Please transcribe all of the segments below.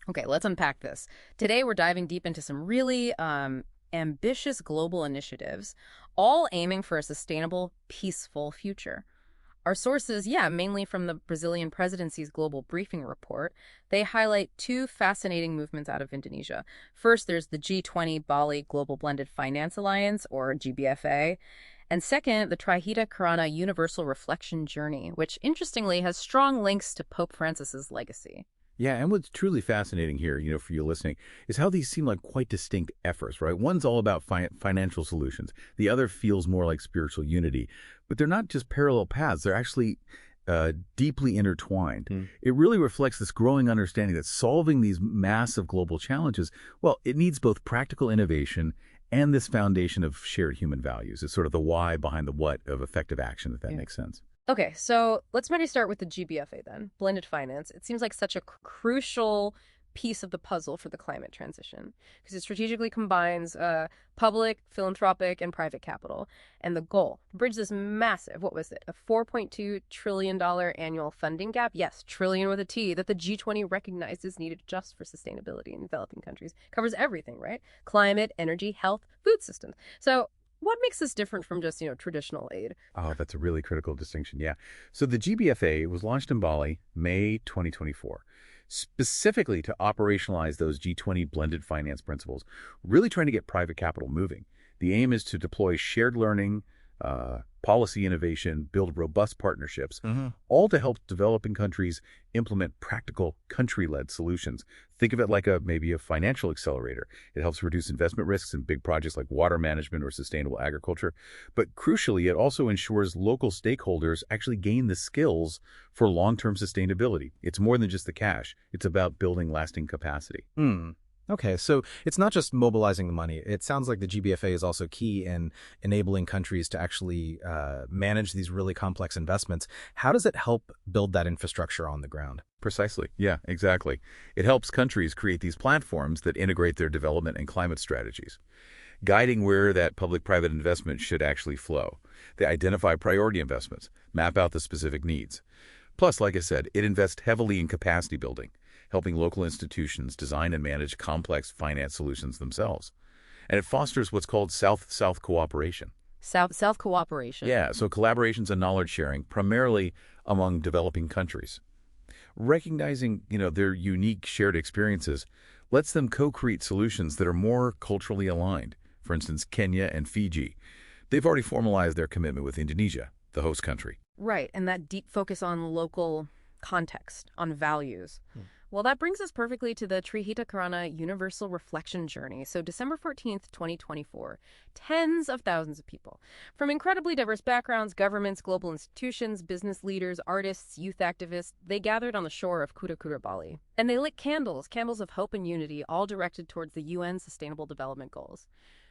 Okay, let's unpack this. Today, we're diving deep into some really ambitious global initiatives, all aiming for a sustainable, peaceful future. Our sources, yeah, mainly from the Brazilian presidency's global briefing report, they highlight two fascinating movements out of Indonesia. First, there's the G20 Bali Global Blended Finance Alliance, or GBFA. And second, the Trihita Karana Universal Reflection Journey, which interestingly has strong links to Pope Francis's legacy. Yeah, and what's truly fascinating here, for you listening, is how these seem like quite distinct efforts, right? One's all about financial solutions. The other feels more like spiritual unity. But they're not just parallel paths. They're actually deeply intertwined. It really reflects this growing understanding that solving these massive global challenges, well, it needs both practical innovation and this foundation of shared human values. It's sort of the why behind the what of effective action, if that makes sense. Okay, so let's maybe start with the GBFA then, blended finance. It seems like such a crucial piece of the puzzle for the climate transition because it strategically combines public, philanthropic, and private capital. And the goal, bridge this massive, what was it, a $4.2 trillion annual funding gap? Yes, trillion with a T, that the G20 recognized is needed just for sustainability in developing countries. Covers everything, right? Climate, energy, health, food systems. So what makes this different from just, traditional aid? Oh, that's a really critical distinction. Yeah. So the GBFA was launched in Bali, May 2024, specifically to operationalize those G20 blended finance principles, really trying to get private capital moving. The aim is to deploy shared learning, policy innovation, build robust partnerships, all to help developing countries implement practical country-led solutions. Think of it like maybe a financial accelerator. It helps reduce investment risks in big projects like water management or sustainable agriculture. But crucially, it also ensures local stakeholders actually gain the skills for long-term sustainability. It's more than just the cash. It's about building lasting capacity. Okay, so it's not just mobilizing the money. It sounds like the GBFA is also key in enabling countries to actually manage these really complex investments. How does it help build that infrastructure on the ground? Precisely. Yeah, exactly. It helps countries create these platforms that integrate their development and climate strategies, guiding where that public-private investment should actually flow. They identify priority investments, map out the specific needs. Plus, like I said, it invests heavily in capacity building, helping local institutions design and manage complex finance solutions themselves. And it fosters what's called South-South cooperation. South cooperation. Yeah, so collaborations and knowledge sharing, primarily among developing countries. Recognizing, their unique shared experiences lets them co-create solutions that are more culturally aligned. For instance, Kenya and Fiji. They've already formalized their commitment with Indonesia, the host country. Right, and that deep focus on local context, on values. Well, that brings us perfectly to the Trihita Karana Universal Reflection Journey. So December 14th, 2024, tens of thousands of people from incredibly diverse backgrounds, governments, global institutions, business leaders, artists, youth activists, they gathered on the shore of Kuta Kuta, Bali. And they lit candles of hope and unity, all directed towards the UN Sustainable Development Goals,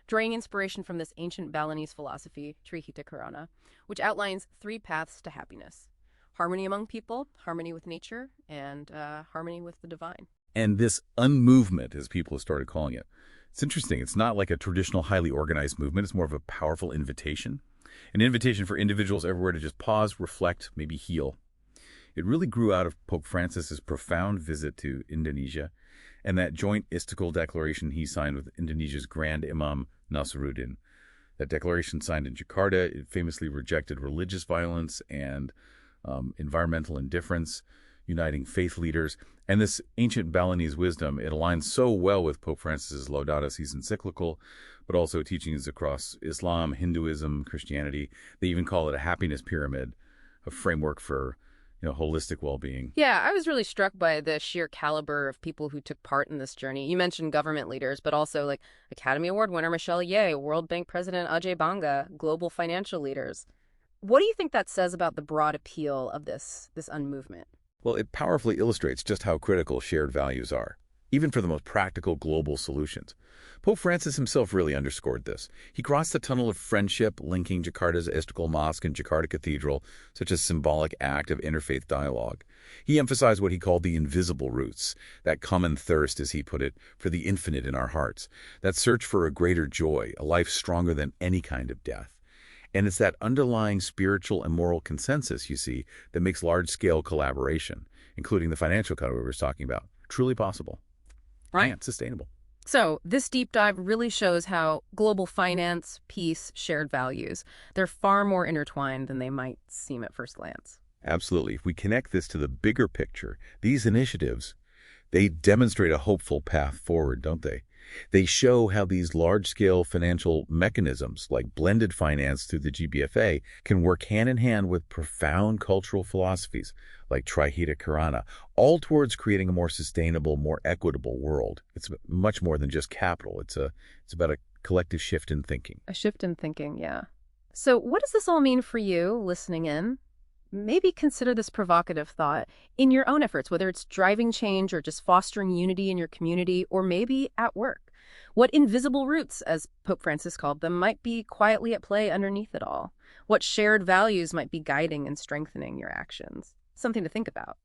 drawing inspiration from this ancient Balinese philosophy, Trihita Karana, which outlines 3 paths to happiness. Harmony among people, harmony with nature, and harmony with the divine. And this unmovement, as people have started calling it. It's interesting. It's not like a traditional, highly organized movement. It's more of a powerful invitation. An invitation for individuals everywhere to just pause, reflect, maybe heal. It really grew out of Pope Francis's profound visit to Indonesia and that joint istiqlal declaration he signed with Indonesia's Grand Imam Nasruddin. That declaration signed in Jakarta, it famously rejected religious violence and environmental indifference, uniting faith leaders. And this ancient Balinese wisdom, it aligns so well with Pope Francis's Laudato Si's encyclical, but also teachings across Islam, Hinduism, Christianity. They even call it a happiness pyramid, a framework for holistic well-being. Yeah, I was really struck by the sheer caliber of people who took part in this journey. You mentioned government leaders, but also like Academy Award winner Michelle Ye, World Bank President Ajay Banga, global financial leaders. What do you think that says about the broad appeal of this unmovement? Well, it powerfully illustrates just how critical shared values are, even for the most practical global solutions. Pope Francis himself really underscored this. He crossed the tunnel of friendship linking Jakarta's Istiqlal Mosque and Jakarta Cathedral, such a symbolic act of interfaith dialogue. He emphasized what he called the invisible roots, that common thirst, as he put it, for the infinite in our hearts, that search for a greater joy, a life stronger than any kind of death. And it's that underlying spiritual and moral consensus, you see, that makes large-scale collaboration, including the financial cut we were talking about, truly possible. right? And sustainable. So this deep dive really shows how global finance, peace, shared values, they're far more intertwined than they might seem at first glance. Absolutely. If we connect this to the bigger picture, these initiatives, they demonstrate a hopeful path forward, don't they? They show how these large-scale financial mechanisms, like blended finance through the GBFA, can work hand-in-hand with profound cultural philosophies, like Trihita Karana, all towards creating a more sustainable, more equitable world. It's much more than just capital. It's about a collective shift in thinking. A shift in thinking, yeah. So what does this all mean for you listening in? Maybe consider this provocative thought in your own efforts, whether it's driving change or just fostering unity in your community, or maybe at work. What invisible roots, as Pope Francis called them, might be quietly at play underneath it all? What shared values might be guiding and strengthening your actions? Something to think about.